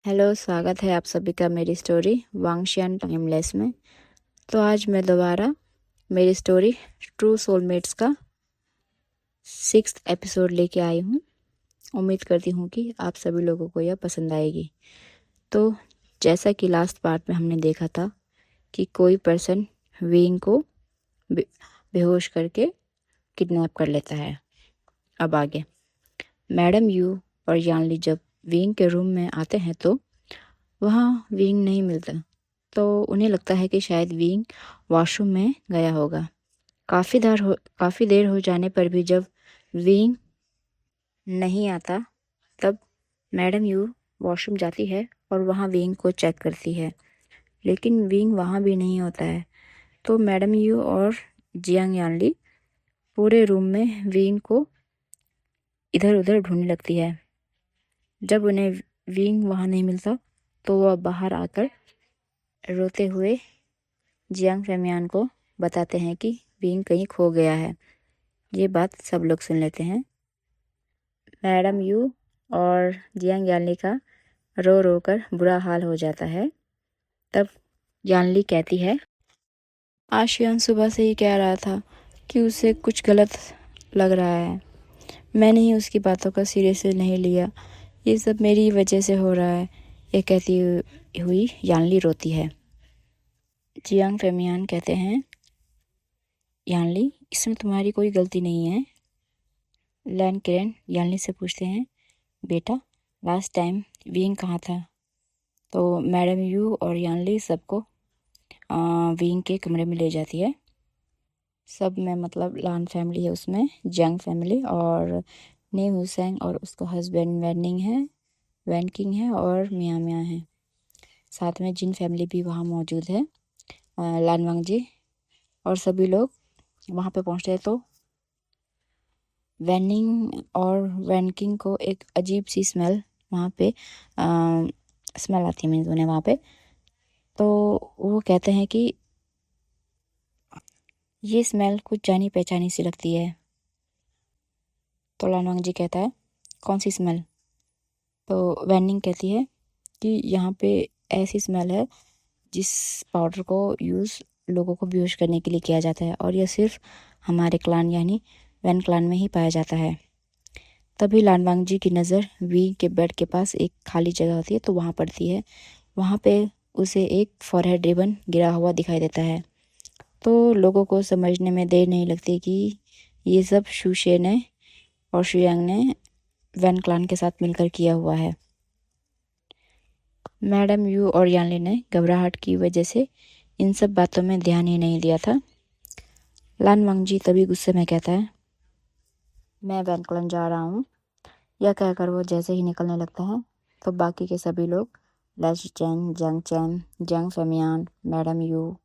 Hello, स्वागत है आप सभी का मेरी स्टोरी वांगशियान टाइमलेस में। तो आज मैं दोबारा मेरी स्टोरी ट्रू सोलमेट्स का 6th एपिसोड लेके आई हूँ। उम्मीद करती हूँ कि आप सभी लोगों को यह पसंद आएगी। तो जैसा कि लास्ट पार्ट में हमने देखा था कि कोई पर्सन विंग को बेहोश करके किडनैप कर लेता है। अब आगे मैडम यू और यानली जब विंग के रूम में आते हैं तो वहाँ विंग नहीं मिलता। तो उन्हें लगता है कि शायद विंग वॉशरूम में गया होगा। काफ़ी देर हो जाने पर भी जब विंग नहीं आता तब मैडम यू वॉशरूम जाती है और वहाँ विंग को चेक करती है, लेकिन विंग वहाँ भी नहीं होता है। तो मैडम यू और जियांग यानली पूरे रूम में विंग को इधर उधर ढूंढने लगती है। जब उन्हें विंग वहाँ नहीं मिलता तो वह बाहर आकर रोते हुए जियांग फैमियान को बताते हैं कि विंग कहीं खो गया है। ये बात सब लोग सुन लेते हैं। मैडम यू और जियांग यानली का रो रो कर बुरा हाल हो जाता है। तब यानली कहती है, आशियान सुबह से ही कह रहा था कि उसे कुछ गलत लग रहा है। मैंने ही उसकी बातों का सीरियस नहीं लिया। ये सब मेरी वजह से हो रहा है। ये कहती हुई यानली रोती है। जियांग फैमियान कहते हैं, यानली इसमें तुम्हारी कोई गलती नहीं है। लैन किरण यानली से पूछते हैं, बेटा लास्ट टाइम विंग कहाँ था? तो मैडम यू और यानली सबको विंग के कमरे में ले जाती है। सब में मतलब लान फैमिली है, उसमें जंग फैमिली और ने हुसैन और उसका हस्बैंड वैन किंग है और मियाँ मियाँ है। साथ में जिन फैमिली भी वहाँ मौजूद है, लान वांग जी। और सभी लोग वहाँ पे पहुँचते हैं तो वैनिंग और वैनकिंग को एक अजीब सी स्मेल वहाँ पे स्मेल आती है, मीन्स उन्हें वहाँ पे। तो वो कहते हैं कि ये स्मेल कुछ जानी पहचानी सी लगती है। तो लानवांग जी कहता है, कौन सी स्मेल? तो वैनिंग कहती है कि यहाँ पे ऐसी स्मेल है जिस पाउडर को यूज़ लोगों को बेहोश करने के लिए किया जाता है, और यह सिर्फ हमारे क्लान यानी वैन क्लान में ही पाया जाता है। तभी लानवांग जी की नज़र वी के बेड के पास एक खाली जगह होती है तो वहाँ पड़ती है। वहाँ पे उसे एक फॉरहेड रिबन गिरा हुआ दिखाई देता है। तो लोगों को समझने में देर नहीं लगती कि ये सब शुशे ने और शुयांग ने वैन क्लान के साथ मिलकर किया हुआ है। मैडम यू और यानली ने घबराहट की वजह से इन सब बातों में ध्यान ही नहीं दिया था। लान वांगजी तभी गुस्से में कहता है, मैं वैन क्लान जा रहा हूँ। यह कहकर वो जैसे ही निकलने लगता है तो बाकी के सभी लोग लैश चैन, जंग फेमियान, मैडम यू,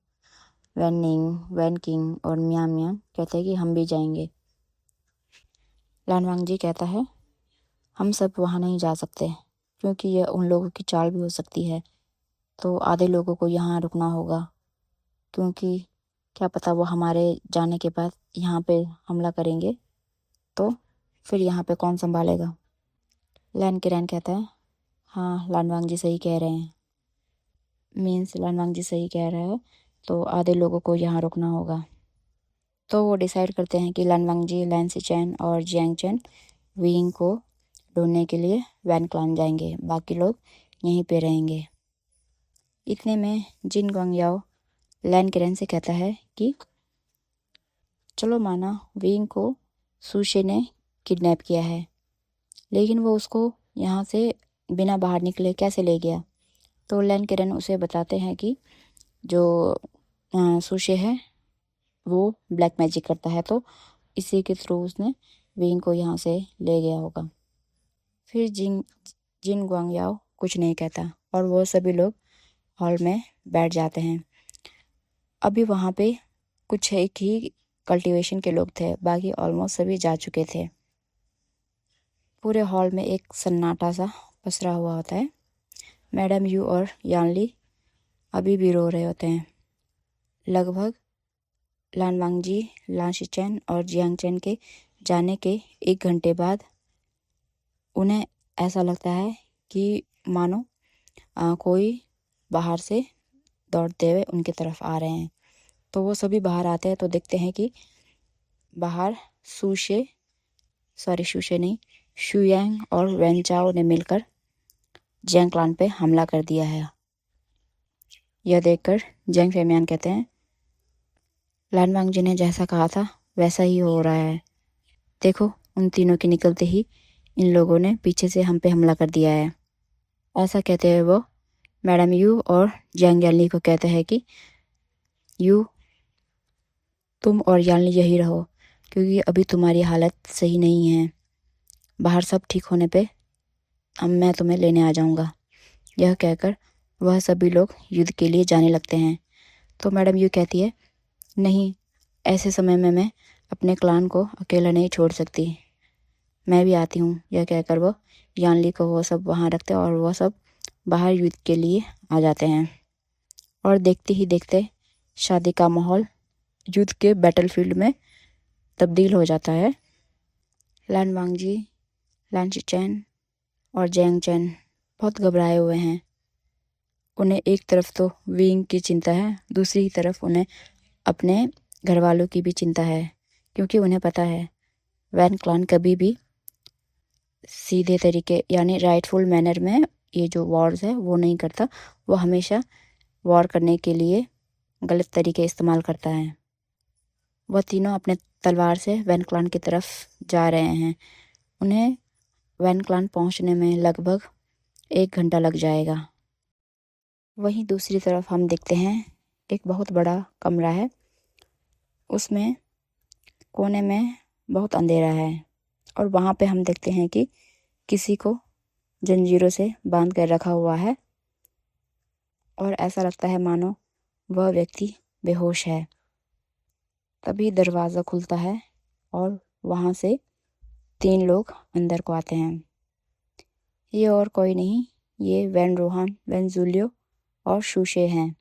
वैन किंग और मियाँ मियाँ कहते हैं कि हम भी जाएंगे। लान वांगजी कहता है, हम सब वहाँ नहीं जा सकते क्योंकि यह उन लोगों की चाल भी हो सकती है। तो आधे लोगों को यहाँ रुकना होगा, क्योंकि क्या पता वो हमारे जाने के बाद यहाँ पे हमला करेंगे तो फिर यहाँ पे कौन संभालेगा? लैन किरैन कहता है, हाँ लानवांग जी सही कह रहे हैं। मीन्स लानवांग जी सही कह रहा है, तो आधे लोगों को यहाँ रुकना होगा। तो वो डिसाइड करते हैं कि लानवांग जी, लैन सिचैन और जियांग चैन विंग को ढूंढने के लिए वैन क्लान जाएंगे, बाकी लोग यहीं पे रहेंगे। इतने में जिन ग्वांगयाओ लैन किरण से कहता है कि चलो माना विंग को सुशे ने किडनैप किया है, लेकिन वो उसको यहाँ से बिना बाहर निकले कैसे ले गया? तो लैन किरण उसे बताते हैं कि जो सुशे है वो ब्लैक मैजिक करता है, तो इसी के थ्रू उसने विंग को यहाँ से ले गया होगा। फिर जिन जिन ग्वांगयाओ कुछ नहीं कहता और वो सभी लोग हॉल में बैठ जाते हैं। अभी वहाँ पे कुछ एक ही कल्टीवेशन के लोग थे, बाकी ऑलमोस्ट सभी जा चुके थे। पूरे हॉल में एक सन्नाटा सा पसरा हुआ होता है। मैडम यू और यानली अभी भी रो रहे होते हैं। लगभग लान वांगजी, लान शिचैन और जियांग चैन के जाने के 1 घंटे बाद उन्हें ऐसा लगता है कि मानो कोई बाहर से दौड़ते हुए उनकी तरफ आ रहे हैं। तो वो सभी बाहर आते हैं तो देखते हैं कि बाहर शूशे नहीं, शुयांग और वेनचाओ ने मिलकर जैंग क्लान पे हमला कर दिया है। यह देखकर जैंग फेमियान कहते हैं, लान वांगजी ने जैसा कहा था वैसा ही हो रहा है। देखो, उन तीनों के निकलते ही इन लोगों ने पीछे से हम पे हमला कर दिया है। ऐसा कहते हुए वो मैडम यू और जैंग यानली को कहते हैं कि यू, तुम और यानली यही रहो, क्योंकि अभी तुम्हारी हालत सही नहीं है। बाहर सब ठीक होने पे मैं तुम्हें लेने आ जाऊंगा। यह कहकर वह सभी लोग युद्ध के लिए जाने लगते हैं। तो मैडम यू कहती है, नहीं, ऐसे समय में मैं अपने क्लान को अकेला नहीं छोड़ सकती, मैं भी आती हूँ। यह कहकर वो यानली को वो सब वहाँ रखते और वह सब बाहर युद्ध के लिए आ जाते हैं। और देखते ही देखते शादी का माहौल युद्ध के बैटलफील्ड में तब्दील हो जाता है। लान वांगजी, लान शिचैन और जैंग चैन बहुत घबराए हुए हैं। उन्हें एक तरफ तो विंग की चिंता है, दूसरी तरफ उन्हें अपने घर वालों की भी चिंता है, क्योंकि उन्हें पता है वैन क्लान कभी भी सीधे तरीके यानी राइटफुल मैनर में ये जो वॉर्स है वो नहीं करता। वो हमेशा वॉर करने के लिए गलत तरीके इस्तेमाल करता है। वह तीनों अपने तलवार से वैन क्लान की तरफ जा रहे हैं। उन्हें वैन क्लान पहुंचने में लगभग 1 घंटा लग जाएगा। वहीं दूसरी तरफ हम देखते हैं एक बहुत बड़ा कमरा है, उसमें कोने में बहुत अंधेरा है और वहाँ पे हम देखते हैं कि किसी को जंजीरों से बांध कर रखा हुआ है और ऐसा लगता है मानो वह व्यक्ति बेहोश है। तभी दरवाज़ा खुलता है और वहाँ से 3 लोग अंदर को आते हैं। ये और कोई नहीं, ये वैन रोहान, वैन जूलियो और शूशे हैं।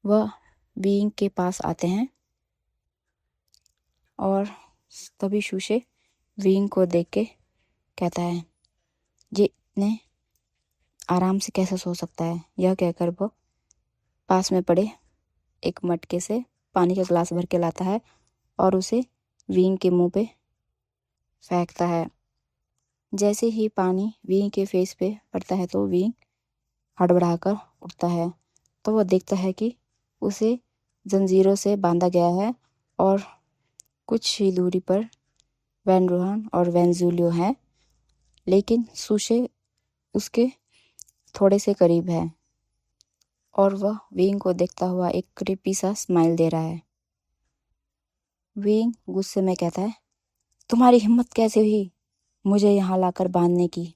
वह विंग के पास आते हैं और तभी शूशे विंग को देख के कहता है, ये इतने आराम से कैसे सो सकता है। यह कहकर वो पास में पड़े एक मटके से पानी का गिलास भर के लाता है और उसे विंग के मुंह पे फेंकता है। जैसे ही पानी विंग के फेस पे पड़ता है तो विंग हड़बड़ाकर उठता है। तो वह देखता है कि उसे जंजीरों से बांधा गया है और कुछ ही दूरी पर वैन रोहन और वैन जूलियो है, लेकिन सुशे उसके थोड़े से करीब है और वह विंग को देखता हुआ एक क्रीपी सा स्माइल दे रहा है। विंग गुस्से में कहता है, तुम्हारी हिम्मत कैसे हुई मुझे यहाँ लाकर बांधने की।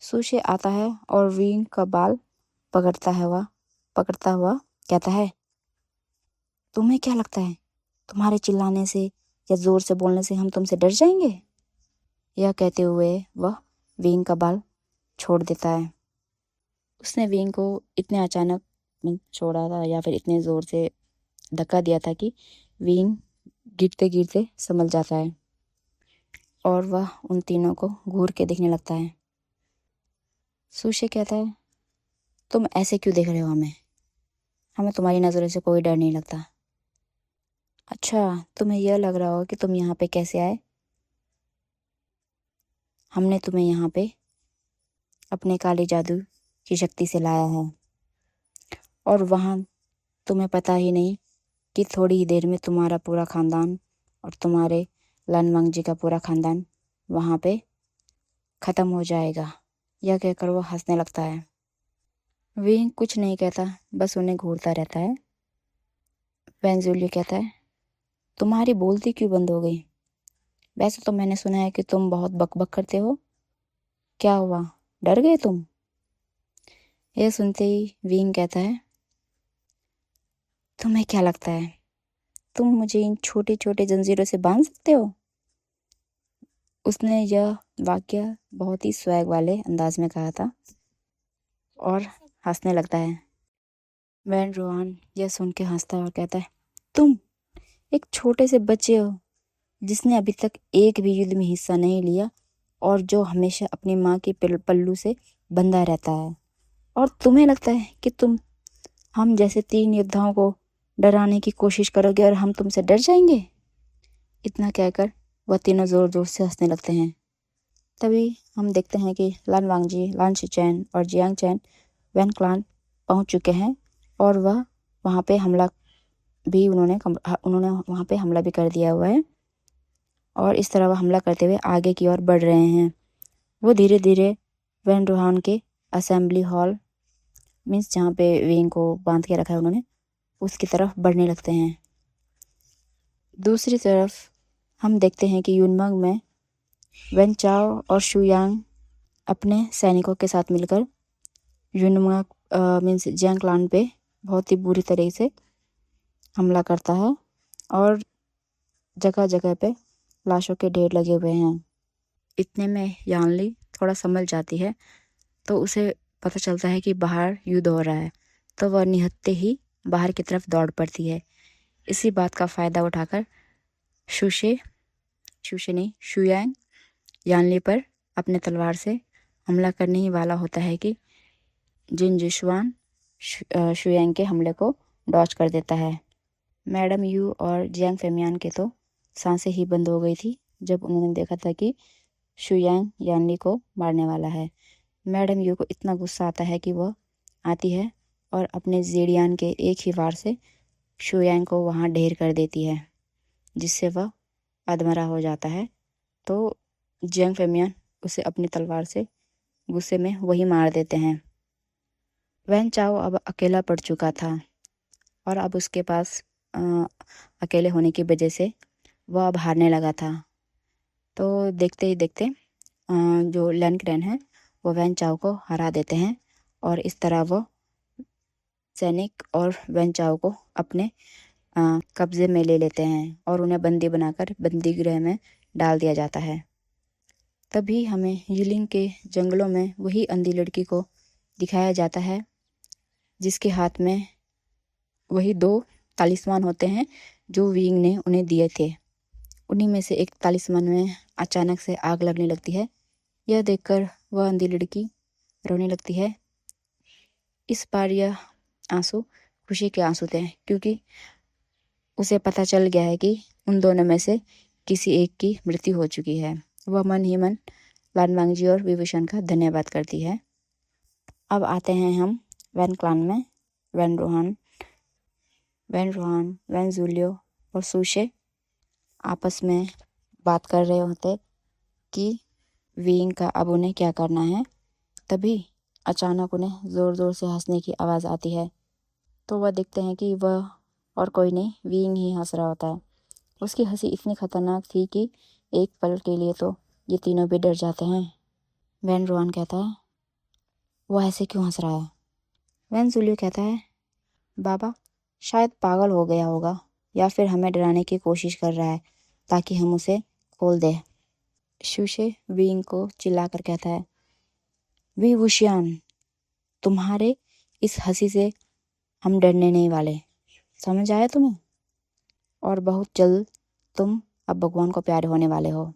सुशे आता है और विंग का बाल पकड़ता हुआ कहता है, तुम्हें क्या लगता है तुम्हारे चिल्लाने से या जोर से बोलने से हम तुमसे डर जाएंगे। यह कहते हुए वह विंग का बाल छोड़ देता है। उसने विंग को इतने अचानक छोड़ा था या फिर इतने ज़ोर से धक्का दिया था कि विंग गिरते गिरते संभल जाता है और वह उन तीनों को घूर के देखने लगता है। सुशे कहता है, तुम ऐसे क्यों देख रहे हो हमें तुम्हारी नज़रों से कोई डर नहीं लगता। अच्छा, तुम्हें यह लग रहा हो कि तुम यहाँ पे कैसे आए। हमने तुम्हें यहाँ पे अपने काले जादू की शक्ति से लाया है और वहाँ तुम्हें पता ही नहीं कि थोड़ी ही देर में तुम्हारा पूरा ख़ानदान और तुम्हारे लान वांगजी का पूरा ख़ानदान वहाँ पे ख़त्म हो जाएगा। यह कहकर वो हंसने लगता है। विंग कुछ नहीं कहता, बस उन्हें घूरता रहता है। वैन जूलियो कहता है, तुम्हारी बोलती क्यों बंद हो गई। वैसे तो मैंने सुना है कि तुम बहुत बकबक करते हो, क्या हुआ, डर गए तुम। यह सुनते ही विंग कहता है, तुम्हें क्या लगता है तुम मुझे इन छोटे छोटे जंजीरों से बांध सकते हो। उसने यह वाक्य बहुत ही स्वैग वाले अंदाज में कहा था और हंसने लगता है। वैन रोहान यह सुन के हंसता है और कहता है, तुम एक छोटे से बच्चे हो जिसने अभी तक एक भी युद्ध में हिस्सा नहीं लिया और जो हमेशा अपनी माँ के पल्लू से बंधा रहता है। और तुम्हें लगता है कि तुम हम जैसे 3 योद्धाओं को डराने की कोशिश करोगे और हम तुमसे डर जाएंगे? इतना कहकर वह तीनों जोर जोर से हंसने लगते हैं। तभी हम देखते हैं कि लान वांगजी, लान शिचैन और जियांग चैन वैन क्लान पहुंच चुके हैं और वह वहाँ पे हमला भी उन्होंने वहाँ पे हमला भी कर दिया हुआ है और इस तरह वह हमला करते हुए आगे की ओर बढ़ रहे हैं। वो धीरे धीरे वैन रोहान के असेंबली हॉल मीन्स जहाँ पे विंग को बांध के रखा है उन्होंने, उसकी तरफ बढ़ने लगते हैं। दूसरी तरफ हम देखते हैं कि युनमंग में वेन चाओ और शुयांग अपने सैनिकों के साथ मिलकर युनमंग मीन्स जियांग क्लान पे बहुत ही बुरी तरह से हमला करता है और जगह जगह पे लाशों के ढेर लगे हुए हैं। इतने में यानली थोड़ा संभल जाती है तो उसे पता चलता है कि बाहर युद्ध हो रहा है, तो वह निहत्ते ही बाहर की तरफ दौड़ पड़ती है। इसी बात का फ़ायदा उठाकर शुयांग यानली पर अपने तलवार से हमला करने ही वाला होता है कि जिन जिशवान शुयांग के हमले को डॉज कर देता है। मैडम यू और जियांग फेमियान के तो सांसें ही बंद हो गई थी जब उन्होंने देखा था कि शुयांग यानली को मारने वाला है। मैडम यू को इतना गुस्सा आता है कि वह आती है और अपने जेडियान के एक ही वार से शुयांग को वहाँ ढेर कर देती है, जिससे वह अधमरा हो जाता है। तो जियांग फेमियान उसे अपनी तलवार से गुस्से में वही मार देते हैं। वैन चाओ अब अकेला पड़ चुका था और अब उसके पास अकेले होने की वजह से वह अब हारने लगा था। तो देखते ही देखते जो लैन क्रेन है वो वैन चाओ को हरा देते हैं और इस तरह वो सैनिक और वैन चाओ को अपने कब्जे में ले लेते हैं और उन्हें बंदी बनाकर बंदी गृह में डाल दिया जाता है। तभी हमें यिलिंग के जंगलों में वही अंधी लड़की को दिखाया जाता है जिसके हाथ में वही 2 तालिस्मान होते हैं जो विंग ने उन्हें दिए थे। उन्हीं में से एक तालिस्मान में अचानक से आग लगने लगती है। यह देखकर वह अंधी लड़की रोने लगती है। इस बार यह आंसू खुशी के आंसू थे, क्योंकि उसे पता चल गया है कि उन दोनों में से किसी एक की मृत्यु हो चुकी है। वह मन ही मन लान वांगजी और विभूषण का धन्यवाद करती है। अब आते हैं हम वैन क्लान में। वैन रोहान, वैन जूलियो और सुशे आपस में बात कर रहे होते कि विंग का अब उन्हें क्या करना है। तभी अचानक उन्हें ज़ोर ज़ोर से हंसने की आवाज़ आती है। तो वह देखते हैं कि वह और कोई नहीं, विंग ही हंस रहा होता है। उसकी हंसी इतनी खतरनाक थी कि एक पल के लिए तो ये तीनों भी डर जाते हैं। वैन रोहान कहता है, वो ऐसे क्यों हंस रहा है? वैन जूलियो कहता है, बाबा शायद पागल हो गया होगा या फिर हमें डराने की कोशिश कर रहा है ताकि हम उसे खोल दें। शुशे विंग को चिल्लाकर कहता है, वी वुशियान, तुम्हारे इस हंसी से हम डरने नहीं वाले, समझ आया तुम्हें? और बहुत जल्द तुम अब भगवान को प्यारे होने वाले हो।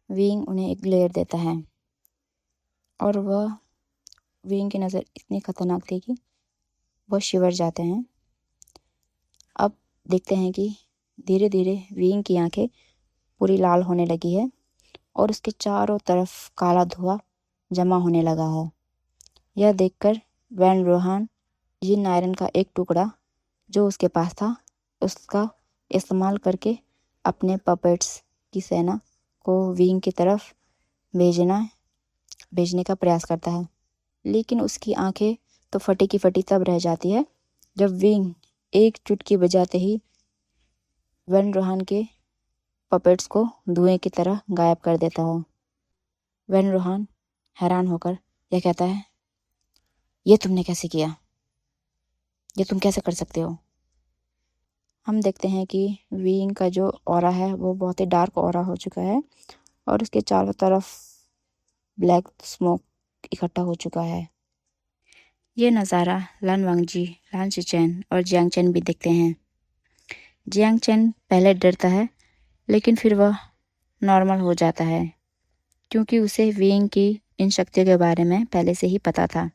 विंग उन्हें एक ग्लेयर देता है और वह विंग की नज़र इतनी खतरनाक थी कि वह शिवर जाते हैं। अब देखते हैं कि धीरे धीरे विंग की आंखें पूरी लाल होने लगी है और उसके चारों तरफ काला धुआं जमा होने लगा है। यह देखकर वैन रोहान जिन आयरन का एक टुकड़ा जो उसके पास था उसका इस्तेमाल करके अपने पपेट्स की सेना को विंग की तरफ भेजने का प्रयास करता है, लेकिन उसकी आंखें तो फटी की फटी तब रह जाती है जब विंग एक चुटकी बजाते ही वैन रोहान के पपेट्स को धुएं की तरह गायब कर देता है। वैन रोहान हैरान होकर यह कहता है, ये तुमने कैसे किया? ये तुम कैसे कर सकते हो? हम देखते हैं कि विंग का जो ऑरा है वो बहुत ही डार्क ऑरा हो चुका है और उसके चारों तरफ ब्लैक स्मोक इकट्ठा हो चुका है। ये नज़ारा लान वांगजी, लान शिचैन और जियांग चैन भी देखते हैं। जियांग चैन पहले डरता है लेकिन फिर वह नॉर्मल हो जाता है, क्योंकि उसे विंग की इन शक्तियों के बारे में पहले से ही पता था।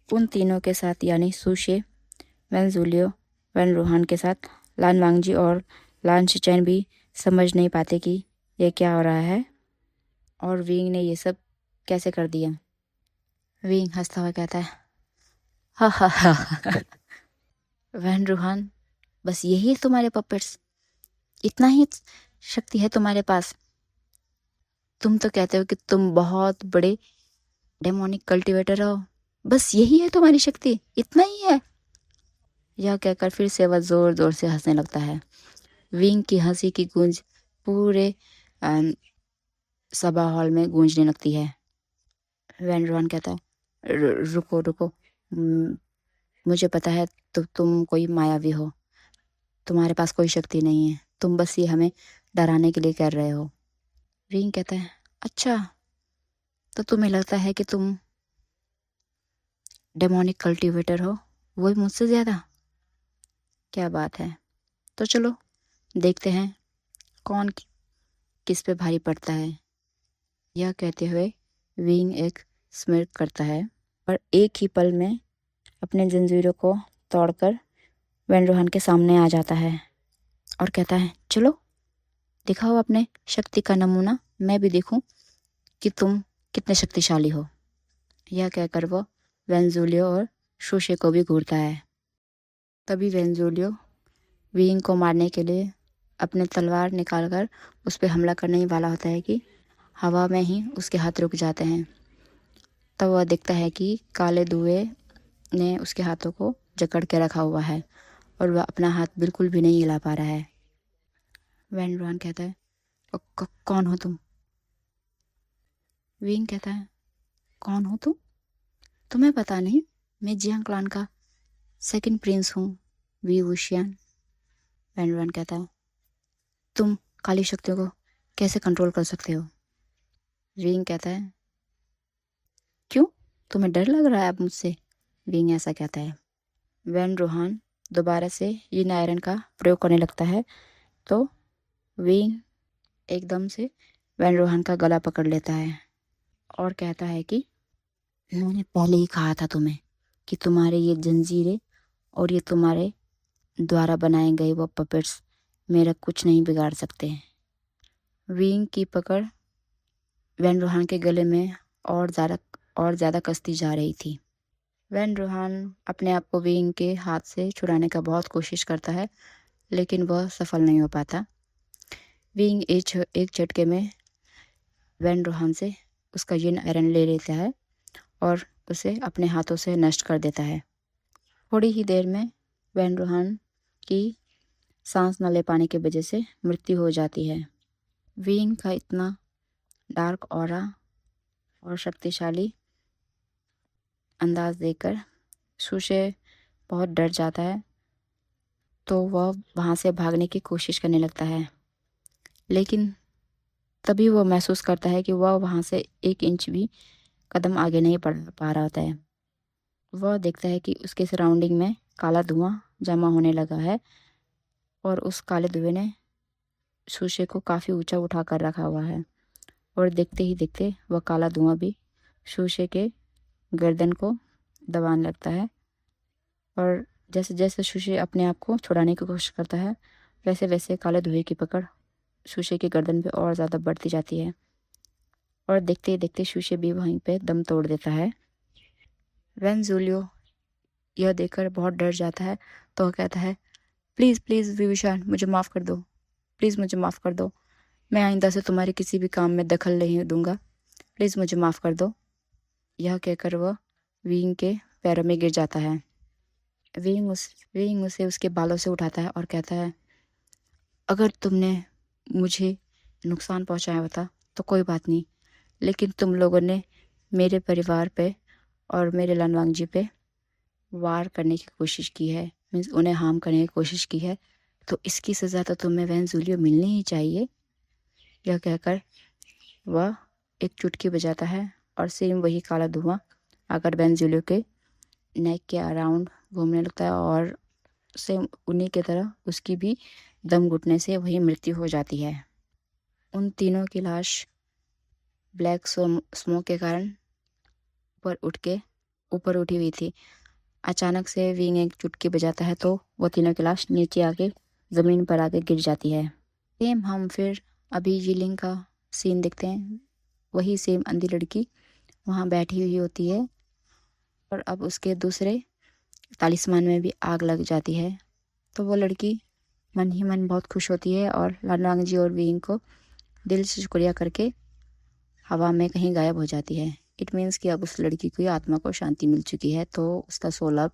उन तीनों के साथ यानी सुशे, वैन जूलियो, वैन रूहान के साथ लान वांगजी और लान शिचैन भी समझ नहीं पाते कि ये क्या हो रहा है और विंग ने ये सब कैसे कर दिया। विंग हंसता हुआ कहता है, हा हा हा। वैन रूहान, बस यही है तुम्हारे पपेट्स? इतना ही शक्ति है तुम्हारे पास? तुम तो कहते हो कि तुम बहुत बड़े डेमोनिक कल्टीवेटर हो, बस यही है तुम्हारी शक्ति? इतना ही है? यह कहकर फिर से वह जोर जोर से हंसने लगता है। विंग की हंसी की गूंज पूरे सभा हॉल में गूंजने लगती है। वैन रॉन कहता है, रुको रुको, मुझे पता है तुम कोई मायावी हो, तुम्हारे पास कोई शक्ति नहीं है, तुम बस ये हमें डराने के लिए कर रहे हो। विंग कहता है, अच्छा, तो तुम्हें लगता है कि तुम डेमोनिक कल्टीवेटर हो, वही मुझसे ज़्यादा? क्या बात है, तो चलो देखते हैं कौन किस पे भारी पड़ता है। यह कहते हुए विंग एक स्मिर्क करता है और एक ही पल में अपने जंजीरों को तोड़कर वैन रोहन के सामने आ जाता है और कहता है, चलो दिखाओ अपने शक्ति का नमूना, मैं भी देखूं कि तुम कितने शक्तिशाली हो। यह कहकर वो वेंजुलियो और शोशे को भी घूरता है। तभी वेंजुलियो विंग को मारने के लिए अपने तलवार निकालकर उस पर हमला करने ही वाला होता है कि हवा में ही उसके हाथ रुक जाते हैं। तब वह देखता है कि काले धुएं ने उसके हाथों को जकड़ के रखा हुआ है और वह अपना हाथ बिल्कुल भी नहीं हिला पा रहा है। वैन रॉन कहता है, कौन हो तुम? विंग कहता है, कौन हो तुम? तुम्हें पता नहीं, मैं जियांग क्लान का सेकंड प्रिंस हूँ, वी वुशियान। वैन रॉन कहता है, तुम काली शक्तियों को कैसे कंट्रोल कर सकते हो? विंग कहता है, क्यों, तुम्हें डर लग रहा है अब मुझसे? विंग ऐसा कहता है। वैन रोहान दोबारा से यिन आयरन का प्रयोग करने लगता है तो विंग एकदम से वैन रोहान का गला पकड़ लेता है और कहता है कि मैंने पहले ही कहा था तुम्हें कि तुम्हारे ये जंजीरें और ये तुम्हारे द्वारा बनाए गए वो पपेट्स मेरा कुछ नहीं बिगाड़ सकते। विंग की पकड़ वैन रोहान के गले में और ज़्यादा कसती जा रही थी। वैन रोहान अपने आप को विंग के हाथ से छुड़ाने का बहुत कोशिश करता है, लेकिन वह सफल नहीं हो पाता। विंग एक झटके में वैन रोहान से उसका यिन आयरन ले लेता है और उसे अपने हाथों से नष्ट कर देता है। थोड़ी ही देर में वैन रोहान की सांस न ले पाने की वजह से मृत्यु हो जाती है। विंग का इतना डार्क ऑरा और शक्तिशाली अंदाज देखकर सुशे बहुत डर जाता है, तो वह वहाँ से भागने की कोशिश करने लगता है, लेकिन तभी वह महसूस करता है कि वह वहाँ से 1 इंच भी कदम आगे नहीं बढ़ पा रहा होता है। वह देखता है कि उसके सराउंडिंग में काला धुआं जमा होने लगा है और उस काले धुएं ने शीशे को काफ़ी ऊंचा उठा कर रखा हुआ है और देखते ही देखते वह काला धुआं भी शीशे के गर्दन को दबाने लगता है और जैसे जैसे शीशे अपने आप को छुड़ाने की कोशिश करता है, वैसे वैसे काले धुएं की पकड़ शीशे की गर्दन पे और ज़्यादा बढ़ती जाती है और देखते ही देखते शीशे भी वहीं पे दम तोड़ देता है। वैन जूलियो यह देखकर बहुत डर जाता है तो वह कहता है, प्लीज़ प्लीज़ विभीषण, मुझे माफ़ कर दो, प्लीज़ मुझे माफ़ कर दो, मैं आइंदा से तुम्हारे किसी भी काम में दखल नहीं दूंगा, प्लीज़ मुझे माफ़ कर दो। यह कहकर वह विंग के पैरों में गिर जाता है। विंग उसे उसके बालों से उठाता है और कहता है, अगर तुमने मुझे नुकसान पहुंचाया होता तो कोई बात नहीं, लेकिन तुम लोगों ने मेरे परिवार पे और मेरे लनवांगजी पे वार करने की कोशिश की है, मीन्स उन्हें हार्म करने की कोशिश की है, तो इसकी सज़ा तो तुम्हें वैन जूलियो मिलनी ही चाहिए। यह कहकर वह एक चुटकी बजाता है और सेम वही काला धुआं आकर वैन जूलियो के नेक के अराउंड घूमने लगता है और सेम उन्हीं की तरह उसकी भी दम घुटने से वही मृत्यु हो जाती है। उन तीनों की लाश ब्लैक स्मोक के कारण ऊपर उठी हुई थी। अचानक से विंग एक चुटकी बजाता है तो वो तीनों की लाश नीचे आके ज़मीन पर आके गिर जाती है। सेम हम फिर अभी यीलिंग का सीन देखते हैं। वही सेम अंधी लड़की वहाँ बैठी हुई होती है और अब उसके दूसरे तालिस्मान में भी आग लग जाती है। तो वो लड़की मन ही मन बहुत खुश होती है और लान वांगजी और विंग को दिल से शुक्रिया करके हवा में कहीं गायब हो जाती है। इट मीन्स कि अब उस लड़की की आत्मा को शांति मिल चुकी है, तो उसका सोल अब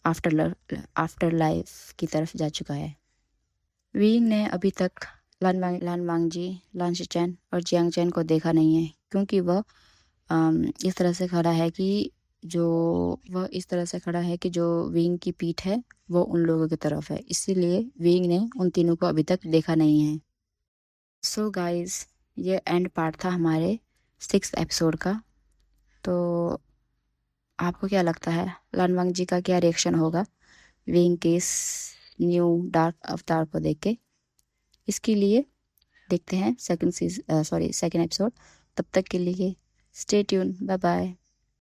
आफ्टर लाइफ की तरफ जा चुका है। विंग ने अभी तक लान वांगजी, लान शिचैन और जियांग चैन को देखा नहीं है, क्योंकि वह इस तरह से खड़ा है कि जो विंग की पीठ है वो उन लोगों की तरफ है, इसीलिए विंग ने उन तीनों को अभी तक देखा नहीं है। सो गाइस, ये एंड पार्ट था हमारे 6th एपिसोड का। तो आपको क्या लगता है लान वांगजी का क्या रिएक्शन होगा विंग के इस न्यू डार्क अवतार को देख के? इसके लिए देखते हैं सेकंड एपिसोड। तब तक के लिए स्टे ट्यून, बाय बाय।